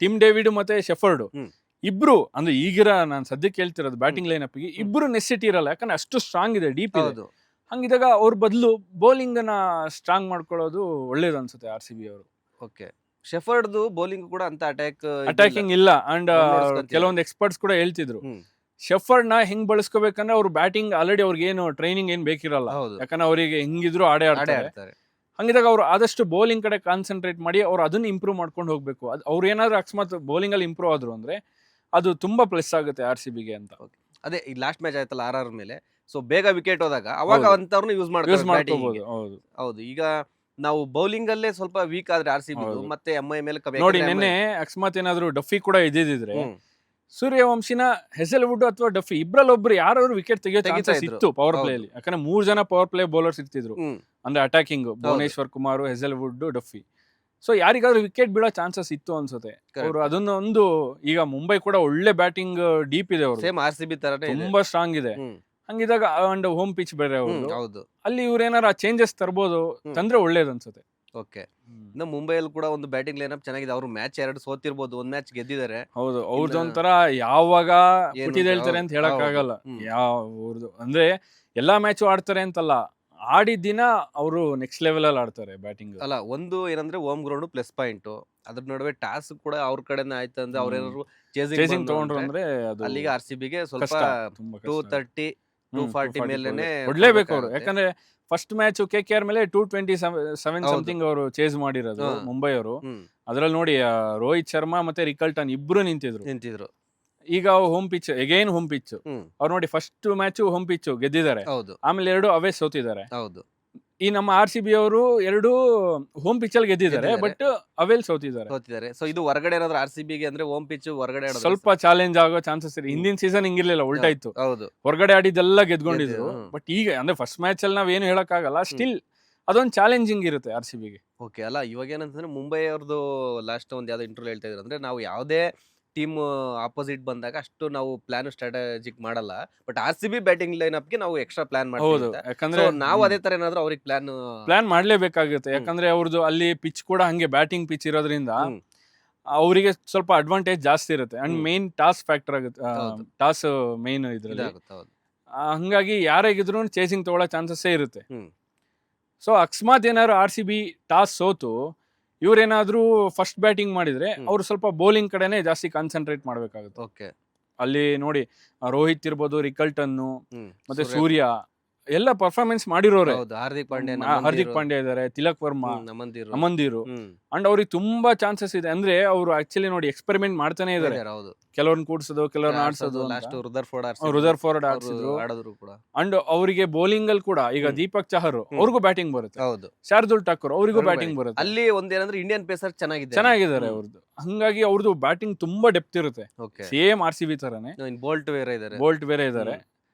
Tim David ಮತ್ತೆ shepherd ಹ್ಮ್. ಇಬ್ರು ಅಂದ್ರೆ ಈಗಿರ ನಾನು ಸದ್ಯಕ್ಕೆ ಹೇಳ್ತಿರೋದು ಬ್ಯಾಟಿಂಗ್ ಲೈನ್ ಅಪ್ ಗೆ ಇಬ್ರು ನೆಸೆಸಿಟಿ ಇರಲ್ಲ, ಯಾಕಂದ್ರೆ ಅಷ್ಟು ಸ್ಟ್ರಾಂಗ್ ಇದೆ, ಡೀಪ್ ಇದೆ. ಹೌದು ಹಂಗಿದಾಗ ಅವ್ರ ಬದಲು ಬೌಲಿಂಗ್ ಅನ್ನ ಸ್ಟ್ರಾಂಗ್ ಮಾಡ್ಕೊಳ್ಳೋದು ಒಳ್ಳೇದು ಅನ್ಸುತ್ತೆ ಆರ್ ಸಿ ಬಿ ಅವರು. ಓಕೆ. ಶೆಫರ್ಡ್ದು ಬೌಲಿಂಗ್ ಕೂಡ ಅಂತ ಅಟ್ಯಾಕಿಂಗ್ ಇಲ್ಲ. And Run ಹೊಡ್ಸ್ಕೊಂತಿದ್ದಾರೆ. ಕೆಲವೊಂದು ಎಕ್ಸ್ಪರ್ಟ್ಸ್ ಕೂಡ ಹೇಳ್ತಿದ್ರು ಹ್ಮ್. ಶೆಫರ್ಡ್ ನ ಹೆಂಗ್ ಬಳಸ್ಕೋಬೇಕಂದ್ರೆ ಅವ್ರು ಬ್ಯಾಟಿಂಗ್ ಆಲ್ರೆಡಿ ಅವ್ರಿಗೆ ಏನು ಟ್ರೈನಿಂಗ್ ಏನ್ ಬೇಕಿರಲ್ಲ, ಹೌದು ಯಾಕಂದ್ರೆ ಅವರಿಗೆ ಹೆಂಗಿದ್ರು ಆಡೇ ಆಡೇ ಆಡ್ತಾರೆ. ಆಡ್ತಾರೆ. ಹಂಗಿದಾಗ ಅವ್ರು ಆದಷ್ಟು ಬೌಲಿಂಗ್ ಕಡೆ ಕಾನ್ಸಂಟ್ರೇಟ್ ಮಾಡಿ ಅವ್ರು ಅದನ್ನ ಇಂಪ್ರೂವ್ ಮಾಡ್ಕೊಂಡು ಹೋಗ್ಬೇಕು. ಅವ್ರು ಏನಾದ್ರು ಅಕಸ್ಮಾತ್ ಬೌಲಿಂಗ್ ಅಲ್ಲಿ ಇಂಪ್ರೂವ್ ಆದ್ರು ಅಂದ್ರೆ ಅದು ತುಂಬಾ ಪ್ಲಸ್ ಆಗುತ್ತೆ ಆರ್ ಸಿ ಬಿಗೆ ಅಂತ. ಅದೇ ಈ ಲಾಸ್ಟ್ ಮ್ಯಾಚ್ ಆಯ್ತಲ್ಲ RR ಮೇಲೆ, ಸೊ ಬೇಗ ವಿಕೆಟ್ ಹೋದಾಗ ಅವಾಗ ಹೌದು. ಅಂತವ್ರನ್ನ ಯೂಸ್ ಯೂಸ್ ಮಾಡ್ತಾರೆ batting ಮಾಡ್ಕೋಬಹುದು. ಗೆ. ಹೌದು ಹೌದು. ಈಗ ನಾವು ಬೌಲಿಂಗ್ ಅಲ್ಲೇ ಸ್ವಲ್ಪ ವೀಕ್ ಆದ್ರೆ RCB ಹೌದು. ಮತ್ತೆ MI ಮೇಲೆ ನೋಡಿ ನಿನ್ನೆ ಅಕಸ್ಮಾತ್ ಏನಾದ್ರು ಡಫಿ ಕೂಡ ಇದ್ದಿದ್ರೆ ಸೂರ್ಯವಂಶಿನ ಹೆಸಲ್ವುಡ್ ಅಥವಾ ಡಫಿ ಇಬ್ರಲ್ಲಿ ಒಬ್ರು ಯಾರಾದ್ರೂ ವಿಕೆಟ್ ತೆಗಿಯೋ ತೆಗಿತಾ ಚಾನ್ಸಸ್ ಇದ್ರು. ಇತ್ತು ಪವರ್ ಪ್ಲೇ ಹೌದು. ಅಲ್ಲಿ. ಯಾಕಂದ್ರೆ 3 ಜನ ಪವರ್ ಪ್ಲೇ ಬೌಲರ್ಸ್ ಇರ್ತಿದ್ರು, ಅಂದ್ರೆ attacking Bhuvneshwar Kumar, Hazlewood, Duffy. So ಯಾರಿಗಾದ್ರೂ ವಿಕೆಟ್ ಬೀಳೋ ಚಾನ್ಸಸ್ ಇತ್ತು ಅನ್ಸುತ್ತೆ. ಅವರು ಅದನ್ನ ಒಂದು ಈಗ ಮುಂಬೈ ಕೂಡ ಒಳ್ಳೆ ಬ್ಯಾಟಿಂಗ್ ಡೀಪ್ ಇದೆ, ಅವರು ಸೇಮ್ RCB ತರನೇ ಇದೆ. ತುಂಬಾ ಸ್ಟ್ರಾಂಗ್ ಇದೆ. ಹಂಗಿದಾಗ ಅಂಡ್ ಹೋಮ್ ಪಿಚ್ ಬೇರೆ ಅವರು, ಹೌದು. ಅಲ್ಲಿ ಇವ್ರ ಏನಾರ ಚೇಂಜಸ್ ತರ್ಬೋದು, ತಂದ್ರೆ ಒಳ್ಳೇದು ಅನ್ಸುತ್ತೆ. ಓಕೆ. ಇನ್ನು ಮುಂಬೈಯಲ್ಲಿ ಕೂಡ ಒಂದು ಬ್ಯಾಟಿಂಗ್ ಲೈನ್ ಅಪ್ ಚೆನ್ನಾಗಿದೆ. ಅವರು ಮ್ಯಾಚ್ 2 ಸೋತಿರ್ಬೋದು, ಒಂದ್ ಮ್ಯಾಚ್ ಗೆದ್ದಿದ್ದಾರೆ. ಹೌದು, ಅವ್ರದೊಂಥರ ಯಾವಾಗ ಏನು ಹುಟ್ಟಿದ ಹೇಳ್ತಾರೆ ಅಂತ ಹೇಳಕ್ ಹೌದು. ಆಗಲ್ಲ. ಅವ್ರದ್ದು ಅಂದ್ರೆ ಎಲ್ಲಾ ಮ್ಯಾಚು ಆಡ್ತಾರೆ ಅಂತಲ್ಲ, ಆಡಿದ ದಿನ ಅವರು ನೆಕ್ಸ್ಟ್ ಲೆವೆಲ್ ಅಲ್ಲಿ ಆಡ್ತಾರೆ ಬ್ಯಾಟಿಂಗ್. ಅಲ್ಲ, ಒಂದು ಏನಂದ್ರೆ ಹೋಮ್ ಗ್ರೌಂಡ್ ಪ್ಲಸ್ ಪಾಯಿಂಟ್, ಅದ್ರ ನಡುವೆ ಟಾಸ್ ಕೂಡ ಅವ್ರ ಕಡೆನೇ ಆಯ್ತು ಅಂದ್ರೆ ಅವ್ರೇನಾದ್ರು ಚೇಸಿಂಗ್ ತಗೊಂಡ್ರು ಅಂದ್ರೆ ಅದು ಅಲ್ಲಿಗೆ RCBಗೆ ಸ್ವಲ್ಪ ಕಷ್ಟ, ತುಂಬಾ ಕಷ್ಟ. 230 240 ಮೇಲೆನೆ ಕೊಡ್ಲೇಬೇಕು ಅವರು. ಯಾಕಂದ್ರೆ ಫಸ್ಟ್ ಮ್ಯಾಚ್ KKR ಮೇಲೆ 227 ಹೌದು. ಸಮಥಿಂಗ್ ಅವರು ಚೇಸ್ ಮಾಡಿರೋದು ಮುಂಬೈ ಅವರು. ಹ್ಮ್. ಅದ್ರಲ್ಲಿ ನೋಡಿ ರೋಹಿತ್ ಶರ್ಮಾ ಮತ್ತೆ ರಿಕಲ್ಟನ್ ಇಬ್ರು ನಿಂತಿದ್ರು. ಈಗ home pitch again home pitch ಅವ್ರು ನೋಡಿ, ಫಸ್ಟ್ ಮ್ಯಾಚ್ ಹೋಮ್ ಪಿಚ್ ಗೆದ್ದಿದ್ದಾರೆ, ಹೌದು ಆಮೇಲೆ 2 ಅವೇ ಸೋತಿದ್ದಾರೆ. ಹೌದು. ಈ ನಮ್ಮ RCB ಅವರು 2 ಹೋಮ್ ಪಿಚ್ ಅಲ್ಲಿ ಗೆದ್ದಿದ್ದಾರೆ, ಬಟ್ ಅವೆಲ್ ಸೋತಿದ್ದಾರೆ. ಸೊ ಇದು ಹೊರಗಡೆ ಏನಾದ್ರು RCBಗೆ ಅಂದ್ರೆ ಹೋಮ್ ಪಿಚ್ ಹೊರಗಡೆ ಆಡೋದು ಸ್ವಲ್ಪ ಚಾಲೆಂಜ್ ಆಗೋ ಚಾನ್ಸಸ್ ಇದೆ. ಹಿಂದಿನ ಸೀಸನ್ ಹಿಂಗಿರ್ಲಿಲ್ಲ, ಉಲ್ಟಾ ಇತ್ತು. ಹೌದು. ಹೊರಗಡೆ ಆಡಿದ್ದೆಲ್ಲ ಗೆದ್ಕೊಂಡಿದ್ರು. ಗೆದ್ದಿದ್ದು, ಬಟ್ ಈಗ ಅಂದ್ರೆ ಫಸ್ಟ್ ಮ್ಯಾಚ್ ಅಲ್ಲಿ ನಾವ್ ಏನು ಹೇಳಕ್ ಆಗಲ್ಲ, ಸ್ಟಿಲ್ ಅದೊಂದು ಚಾಲೆಂಜಿಂಗ್ ಇರುತ್ತೆ RCBಗೆ. ಓಕೆ. ಅಲ್ಲ, ಇವಾಗ ಏನಂತಂದ್ರೆ ಮುಂಬೈ ಅವ್ರದ್ದು ಲಾಸ್ಟ್ ಒಂದು ಯಾವ್ದೋ ಇಂಟರ್ವ್ಯೂ ಹೇಳ್ತಾ ಇದ್ರು, ಅಂದ್ರೆ ನಾವು ಯಾವುದೇ ಟೀಮ್ ಆಪೋಸಿಟ್ ಬಂದಾಗ ಅಷ್ಟು ನಾವು ಪ್ಲಾನ್ ಸ್ಟ್ರಾಟಜಿಕ್ ಮಾಡಲ್ಲ, but RCB batting line up ಗೆ ನಾವು ಎಕ್ಸ್ಟ್ರಾ ಪ್ಲಾನ್ ಹೌದು, ಮಾಡ್ತೀವಿ. ಯಾಕಂದ್ರೆ ನಾವು ಅದೇ ತರ ಏನಾದ್ರು ಅವ್ರಿಗೆ ಪ್ಲಾನ್ ಮಾಡ್ಲೇಬೇಕಾಗುತ್ತೆ. ಯಾಕಂದ್ರೆ ಅವ್ರದ್ದು ಅಲ್ಲಿ ಪಿಚ್ ಕೂಡ ಹಂಗೆ ಬ್ಯಾಟಿಂಗ್ ಪಿಚ್ ಇರೋದ್ರಿಂದ ಅವರಿಗೆ ಸ್ವಲ್ಪ ಅಡ್ವಾಂಟೇಜ್ ಜಾಸ್ತಿ ಇರುತ್ತೆ. ಅಂಡ್ ಮೇನ್ ಟಾಸ್ ಫ್ಯಾಕ್ಟರ್ ಆಗುತ್ತೆ, ಟಾಸ್ ಮೇನ್ ಇದ್ರಲ್ಲಿ. ಹಂಗಾಗಿ ಯಾರಾಗಿದ್ರು ಚೇಸಿಂಗ್ ತಗೊಳ್ಳೋ ಚಾನ್ಸಸ್ಸೇ ಇರುತ್ತೆ. ಸೊ ಅಕಸ್ಮಾತ್ ಏನಾದ್ರು RCB ಟಾಸ್ ಸೋತು ಇವ್ರೇನಾದ್ರೂ ಫಸ್ಟ್ ಬ್ಯಾಟಿಂಗ್ ಮಾಡಿದ್ರೆ ಅವ್ರು ಸ್ವಲ್ಪ ಬೌಲಿಂಗ್ ಕಡೆನೆ ಜಾಸ್ತಿ ಕಾನ್ಸಂಟ್ರೇಟ್ ಮಾಡ್ಬೇಕಾಗುತ್ತೆ. ಓಕೆ. ಅಲ್ಲಿ ನೋಡಿ ರೋಹಿತ್ ಇರ್ಬೋದು, ರಿಕಲ್ಟನ್ ಮತ್ತೆ ಸೂರ್ಯ ಎಲ್ಲ ಪರ್ಫಾರ್ಮೆನ್ಸ್ ಮಾಡಿರೋರೆ. ಹಾರ್ದಿಕ್ ಪಾಂಡ್ಯ ಇದಾರೆ, ತಿಲಕ್ ವರ್ಮಾ, ಅಮಂದಿರು. ಅಂಡ್ ಅವ್ರಿಗೆ ತುಂಬಾ ಚಾನ್ಸಸ್ ಇದೆ. ಅಂದ್ರೆ ಅವರು ಆಕ್ಚುಲಿ ನೋಡಿ ಎಕ್ಸ್ಪೆರಿಮೆಂಟ್ ಮಾಡ್ತಾನೆ ಇದಾರೆ, ಕೆಲವ್ರನ್ನ ಕೂಡ್ಸೋದು, ಕೆಲವ್ರನ್ನ ಆಡ್ಸೋದು. ರುದರ್ಫೋರ್ಡ್ ಆಡ್ಸಿದ್ರು. ಅಂಡ್ ಅವರಿಗೆ ಬೌಲಿಂಗ್ ಅಲ್ಲಿ ಕೂಡ ಈಗ ದೀಪಕ್ ಚಹರ್ ಅವ್ರಿಗೂ ಬ್ಯಾಟಿಂಗ್ ಬರುತ್ತೆ, ಶಾರ್ದುಲ್ ಠಾಕೂರ್ ಅವರಿಗೂ ಬ್ಯಾಟಿಂಗ್ ಬರುತ್ತೆ. ಅಲ್ಲಿ ಒಂದೇನಂದ್ರೆ ಇಂಡಿಯನ್ ಪೇಸರ್ ಚೆನ್ನಾಗಿದ್ದಾರೆ ಅವ್ರದ್ದು. ಹಂಗಾಗಿ ಅವ್ರದ್ದು ಬ್ಯಾಟಿಂಗ್ ತುಂಬಾ ಡೆಪ್ತ್ ಇರುತ್ತೆ, ಸೇಮ್ RCB ತರನೇ. ಬೋಲ್ಟ್ ಬೇರೆ ಇದಾರೆ.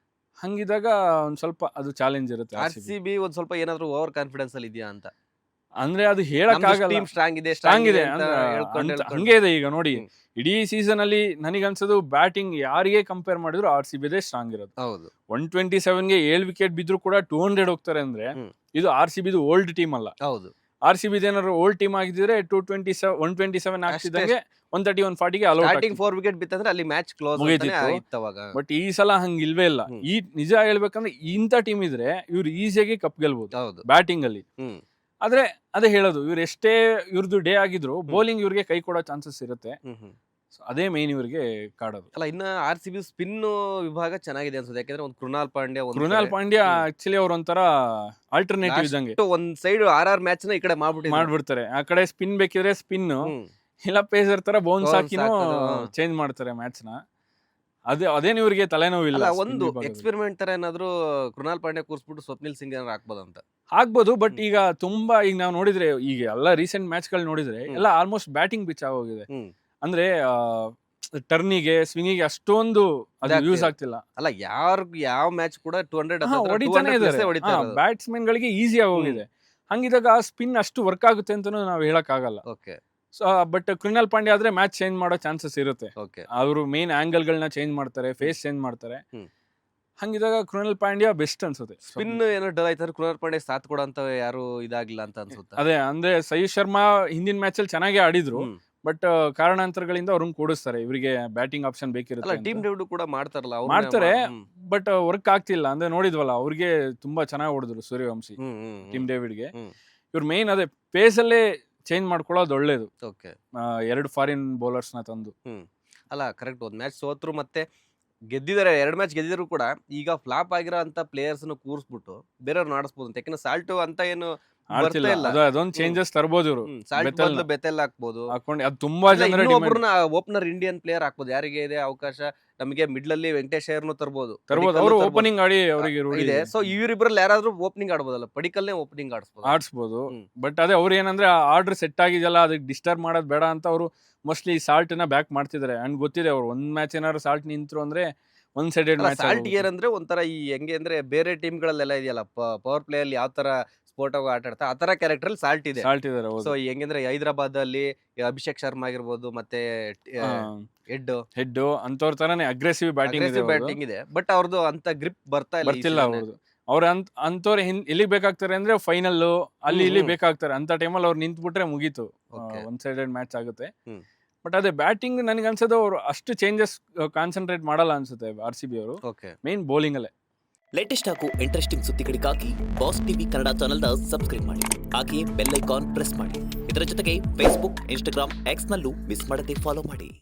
ಹಂಗಿದಾಗ ಒಂದ್ ಸ್ವಲ್ಪ ಅದು ಚಾಲೆಂಜ್ ಇರುತ್ತೆ. RCB ಒಂದ್ ಸ್ವಲ್ಪ ಏನಾದ್ರು ಓವರ್ ಕಾನ್ಫಿಡೆನ್ಸ್ ಅಲ್ಲಿ ಇದೆಯಾ ಅಂತ, ಅಂದ್ರೆ ಅದು ಹೇಳಕ್ ಆಗಲ್ಲ. ಸ್ಟ್ರಾಂಗ್ ಇದೆ ಹಂಗೆ ಇದೆ. ಈಗ ನೋಡಿ ಇಡೀ ಸೀಸನ್ ಅಲ್ಲಿ ನನಗನ್ಸೋದು ಬ್ಯಾಟಿಂಗ್ ಯಾರಿಗೆ ಕಂಪೇರ್ ಮಾಡಿದ್ರು RCB ಸ್ಟ್ರಾಂಗ್ ಇರೋದು. 127ಗೆ 7 ವಿಕೆಟ್ ಬಿದ್ರು ಕೂಡ 200 ಹೋಗ್ತಾರೆ ಅಂದ್ರೆ ಇದು RCB ಓಲ್ಡ್ ಟೀಮ್ ಅಲ್ಲ. RCB ಏನಾದ್ರು ಓಲ್ಡ್ ಟೀಮ್ ಆಗಿದ್ರೆ 127 ಆಗ್ತಿದ್ದಂಗೆ 130 140ಗೆ ಸ್ಟಾರ್ಟಿಂಗ್ 4 ವಿಕೆಟ್ ಬಿತ್ತಂದ್ರೆ ಅಲ್ಲಿ ಮ್ಯಾಚ್ ಕ್ಲೋಸ್ ಆಗಿತ್ತು. ಬಟ್ ಈ ಸಲ ಹಂಗ ಇಲ್ವೇ ಇಲ್ಲ. ಈ ನಿಜ ಹೇಳ್ಬೇಕಂದ್ರೆ ಇಂಥ ಟೀಮ್ ಇದ್ರೆ ಇವ್ರು ಈಸಿಯಾಗಿ ಕಪ್ ಗೆಲ್ಬಹುದು ಬ್ಯಾಟಿಂಗ್ ಅಲ್ಲಿ. ಆದ್ರೆ ಅದೇ ಹೇಳೋದು, ಇವ್ರು ಎಷ್ಟೇ ಇವ್ರದ್ದು ಡೇ ಆಗಿದ್ರು ಬೌಲಿಂಗ್ ಇವ್ರಿಗೆ ಕೈ ಕೊಡೋ ಚಾನ್ಸಸ್ ಇರುತ್ತೆ. ಅದೇ ಮೇನ್ ಇವ್ರಿಗೆ ಕಾಡೋದು. ಅಲ್ಲ, ಇನ್ನ RCB ಸ್ಪಿನ್ ವಿಭಾಗ ಚೆನ್ನಾಗಿದೆ ಅನ್ಸುತ್ತೆ. ಯಾಕಂದ್ರೆ ಒಂದು ಕೃಣಾಲ್ ಪಾಂಡ್ಯ ಆಕ್ಚುಲಿ ಅವ್ರ ಒಂಥರ ಆಲ್ಟರ್ನೇಟಿವ್ ಇದ್ದಂಗೆ. ಒಂದ್ ಸೈಡ್ RR ಮ್ಯಾಚ್ ನ ಈ ಕಡೆ ಮಾಡ್ಬಿಡ್ತಾರೆ. ಆ ಕಡೆ ಸ್ಪಿನ್ ಬೇಕಿದ್ರೆ ಸ್ಪಿನ್, ಇಲ್ಲ ಪೇಸರ್ ತರ ಬೌನ್ಸ್ ಹಾಕಿನೂ ಚೇಂಜ್ ಮಾಡ್ತಾರೆ ಮ್ಯಾಚ್ ನ. ಅದೇನು ಇವ್ರಿಗೆ ತಲೆನೋವಿಲ್ಲ. ಒಂದು ಎಕ್ಸ್ಪೆರಿಮೆಂಟ್ ತರ ಏನಾದ್ರು ಕೃಣಾಲ್ ಪಾಂಡ್ಯ ಕೂರ್ಸ್ಬಿಟ್ಟು ಸ್ವಪ್ನಿಲ್ ಸಿಂಗ್ ಏನಾದ್ರು ಆಗ್ಬೋದು. ಬಟ್ ಈಗ ತುಂಬಾ ಈಗ ನಾವು ನೋಡಿದ್ರೆ ಈಗ ಎಲ್ಲ ರೀಸೆಂಟ್ ಮ್ಯಾಚ್ ಗಳು ನೋಡಿದ್ರೆ ಎಲ್ಲ ಆಲ್ಮೋಸ್ಟ್ ಬ್ಯಾಟಿಂಗ್ ಪಿಚ್ ಆಗೋಗಿದೆ. ಅಂದ್ರೆ ಟರ್ನಿಗೆ ಸ್ವಿಂಗಿಗೆ ಅಷ್ಟೊಂದು ಅದು ಯೂಸ್ ಆಗ್ತಿಲ್ಲ. ಅಲ್ಲ, ಯಾವ ಮ್ಯಾಚ್ ಕೂಡ 200 ಹೊಡಿತಾನೆ ಇದ್ದಾರೆ. ಬ್ಯಾಟ್ಸ್ಮನ್ ಗಳಿಗೆ ಈಸಿ ಆಗೋಗಿದೆ. ಹಂಗಿದಾಗ ಸ್ಪಿನ್ ಅಷ್ಟು ವರ್ಕ್ ಆಗುತ್ತೆ ಅಂತ ನಾವು ಹೇಳಕ್ ಆಗಲ್ಲ. ಬಟ್ ಕೃಣಾಲ್ ಪಾಂಡ್ಯ ಆದ್ರೆ ಮ್ಯಾಚ್ ಚೇಂಜ್ ಮಾಡೋ ಚಾನ್ಸಸ್ ಇರುತ್ತೆ. ಅವರು ಮೇನ್ ಆಂಗಲ್ ಗಳನ್ನ ಚೇಂಜ್ ಮಾಡ್ತಾರೆ, ಫೇಸ್ ಚೇಂಜ್ ಮಾಡ್ತಾರೆ. ಹಂಗಿದಾಗ ಕೃಣಾಲ್ ಪಾಂಡ್ಯ ಬೆಸ್ಟ್ ಅನ್ಸುತ್ತೆ. ಸ್ಪಿನ್ ಏನೋ ಡಲ್ ಆಯ್ತಾರೆ, ಕೃಣಾಲ್ ಪಾಂಡ್ಯ ಸಾಥ್ ಕೊಡೋ ಅಂತ ಯಾರು ಇದಾಗಿಲ್ಲ ಅಂತ ಅನ್ಸುತ್ತೆ. ಅದೇ ಅಂದ್ರೆ ಸೈಯದ್ ಶರ್ಮಾ ಹಿಂದಿನ ಮ್ಯಾಚ್ ಅಲ್ಲಿ ಚೆನ್ನಾಗಿ ಆಡಿದ್ರು, ಬಟ್ ಕಾರಣಾಂತರಗಳಿಂದ ಅವ್ರನ್ನ ಕೂಡಿಸ್ತಾರೆ, ಇವರಿಗೆ ಬ್ಯಾಟಿಂಗ್ ಆಪ್ಷನ್ ಅಲ್ಲ ಬೇಕಿರುತ್ತೆ ಟೀಮ್ ಅಂತ. ಡೆಬ್ಯೂ ಕೂಡ ಮಾಡ್ತಾರಲ್ಲ ಮಾಡ್ತಾರೆ. ಬಟ್ ವರ್ಕ್ ಆಗ್ತಿಲ್ಲ ಅಂದ್ರೆ ನೋಡಿದ್ವಲ್ಲ, ಅವ್ರಿಗೆ ತುಂಬಾ ಚೆನ್ನಾಗಿ ಹೊಡೆದ್ರು ಸೂರ್ಯವಂಶಿ ಟೀಮ್ ಡೇವಿಡ್ಗೆ. ಇವ್ರು ಮೇನ್ ಅದೇ ಪೇಸ್ ಅಲ್ಲೇ ಚೇಂಜ್ ಮಾಡ್ಕೊಳ್ಳೋದು ಒಳ್ಳೇದು. ಓಕೆ 2 ಫಾರಿನ್ ಬೌಲರ್ಸ್ ನ ತಂದು. ಅಲ್ಲ ಕರೆಕ್ಟ್, ಒಂದ್ ಮ್ಯಾಚ್ ಸೋತ್ರು ಮತ್ತೆ ಗೆದ್ದಿದ್ದಾರೆ, 2 ಮ್ಯಾಚ್ ಗೆದ್ದಿದ್ರು ಕೂಡ ಈಗ ಫ್ಲಾಪ್ ಆಗಿರೋ ಅಂತ ಪ್ಲೇಯರ್ಸ್ ಕೂರಿಸ್ಬಿಟ್ಟು ಬೇರೆಯವ್ರನ್ನ ಆಡಿಸ್ಬೋದು ಅಂತ. ಯಾಕಂದ್ರೆ ಸಾಲ್ಟ್ ಅಂತ ಏನು ಆಡ್ತಿಲ್ಲ, ಅದೊಂದು ಚೇಂಜಸ್ ತರ್ಬೋದು ಇವರು. ಸಾಲ್ಟ್ ಬದಲು ಬೆತೆಲ್ ಹಾಕ್ಬೋದು, ಹಾಕೊಂಡು ಅದು ತುಂಬಾ ಜನ ಒಬ್ಬರನ್ನ ಓಪನರ್ ಇಂಡಿಯನ್ ಪ್ಲೇಯರ್ ಹಾಕ್ಬೋದು. ಯಾರಿಗೆ ಇದೆ ಅವಕಾಶ, ನಮಗೆ ಮಿಡ್ಲ್ ಅಲ್ಲಿ ವೆಂಕಟೇಶ್ ಅಯ್ಯರ್ನು ತರ್ಬೋದು, ಅವರು ಓಪನಿಂಗ್ ಆಡಿ ಅವರಿಗೆ ಇದೆ. ಸೊ ಇವರಿಬ್ರಲ್ಲಿ ಯಾರಾದ್ರೂ ಓಪನಿಂಗ್ ಆಡ್ಬೋದಲ್ಲ, ಪಡಿಕಲ್ನೇ ಓಪನಿಂಗ್ ಆಡಿಸ್ಬೋದು. ಬಟ್ ಅದೇ ಅವ್ರು ಏನಂದ್ರೆ ಆರ್ಡರ್ ಸೆಟ್ ಆಗಿದೆಯಲ್ಲ, ಅದಕ್ಕೆ ಡಿಸ್ಟರ್ಬ್ ಮಾಡೋದು ಬೇಡ ಅಂತ ಅವರು ಮೋಸ್ಟ್ಲಿ ಸಾಲ್ಟ್ ನ ಬ್ಯಾಕ್ ಮಾಡ್ತಿದ್ದಾರೆ. ಅಂಡ್ ಗೊತ್ತಿದೆ ಅವ್ರು ಒಂದ್ ಮ್ಯಾಚ್ ಏನಾದ್ರು ಸಾಲ್ಟ್ ನಿಂತ್ರು ಅಂದ್ರೆ ಒನ್ ಸೈಡೆಡ್ ಮ್ಯಾಚ್. ಸಾಲ್ಟ್ ಏನಂದ್ರೆ ಒಂಥರ ಈ ಹೆಂಗೆ ಅಂದ್ರೆ ಬೇರೆ ಟೀಮ್ ಗಳಲ್ಲೆಲ್ಲ ಇದೆಯಲ್ಲ ಪವರ್ ಪ್ಲೇ ಅಲ್ಲಿ ಯಾವ ತರ ಸ್ಪೋರ್ಟ್ ಆಗಿ ಆಟ ಆಡ್ತಾ ಆ ತರ ಕ್ಯಾರೆಕ್ಟರ್ ಅಲ್ಲಿ ಸಾಲ್ಟ್ ಇದೆ. ಸೊ ಹೆಂಗಂದ್ರೆ ಹೈದರಾಬಾದ್ ಅಲ್ಲಿ ಅಭಿಷೇಕ್ ಶರ್ಮಾ ಆಗಿರ್ಬೋದು, ಮತ್ತೆ ಹೆಡ್ ಅಂತವ್ರ ತರಾನೇ ಅಗ್ರೆಸಿವ್ ಬ್ಯಾಟಿಂಗ್ ಇದೆ. ಬಟ್ ಅವ್ರದ್ದು ಅಂತ ಗ್ರಿಪ್ ಬರ್ತಿಲ್ಲ ಅವ್ರದ್ದು. ಅವ್ರ ಅಂತವ್ರ ಎಲ್ಲಿಗೆ ಬೇಕಾಗ್ತಾರೆ ಅಂದ್ರೆ ಫೈನಲ್ ಅಲ್ಲಿ ಇಲ್ಲಿ ಬೇಕಾಗ್ತಾರೆ. ಅಂತ ಟೈಮಲ್ಲಿ ಅವ್ರು ನಿಂತ್ ಬಿಟ್ರೆ ಮುಗೀತು, ಒನ್ ಸೈಡೆಡ್ ಮ್ಯಾಚ್ ಆಗುತ್ತೆ. ಬಟ್ ಅದೇ ಬ್ಯಾಟಿಂಗ್ ನನಗೆ ಅನ್ಸೋದು ಅವ್ರು ಅಷ್ಟು ಚೇಂಜಸ್ ಕಾನ್ಸಂಟ್ರೇಟ್ ಮಾಡಲ್ಲ ಅನ್ಸುತ್ತೆ RCB ಅವರು. ಮೇನ್ ಬೌಲಿಂಗ್ ಅಲ್ಲೇ. ಲೇಟೆಸ್ಟ್ ಹಾಗೂ ಇಂಟ್ರೆಸ್ಟಿಂಗ್ ಸುದ್ದಿಗಳಿಗಾಗಿ ಬಾಸ್ ಟಿವಿ ಕನ್ನಡ ಚಾನೆಲ್ನ ಸಬ್ಸ್ಕ್ರೈಬ್ ಮಾಡಿ, ಹಾಗೆಯೇ ಬೆಲ್ ಐಕಾನ್ ಪ್ರೆಸ್ ಮಾಡಿ. ಇದರ ಜೊತೆಗೆ ಫೇಸ್ಬುಕ್, ಇನ್ಸ್ಟಾಗ್ರಾಮ್, ಎಕ್ಸ್ ನಲ್ಲೂ ಮಿಸ್ ಮಾಡದೆ ಫಾಲೋ ಮಾಡಿ.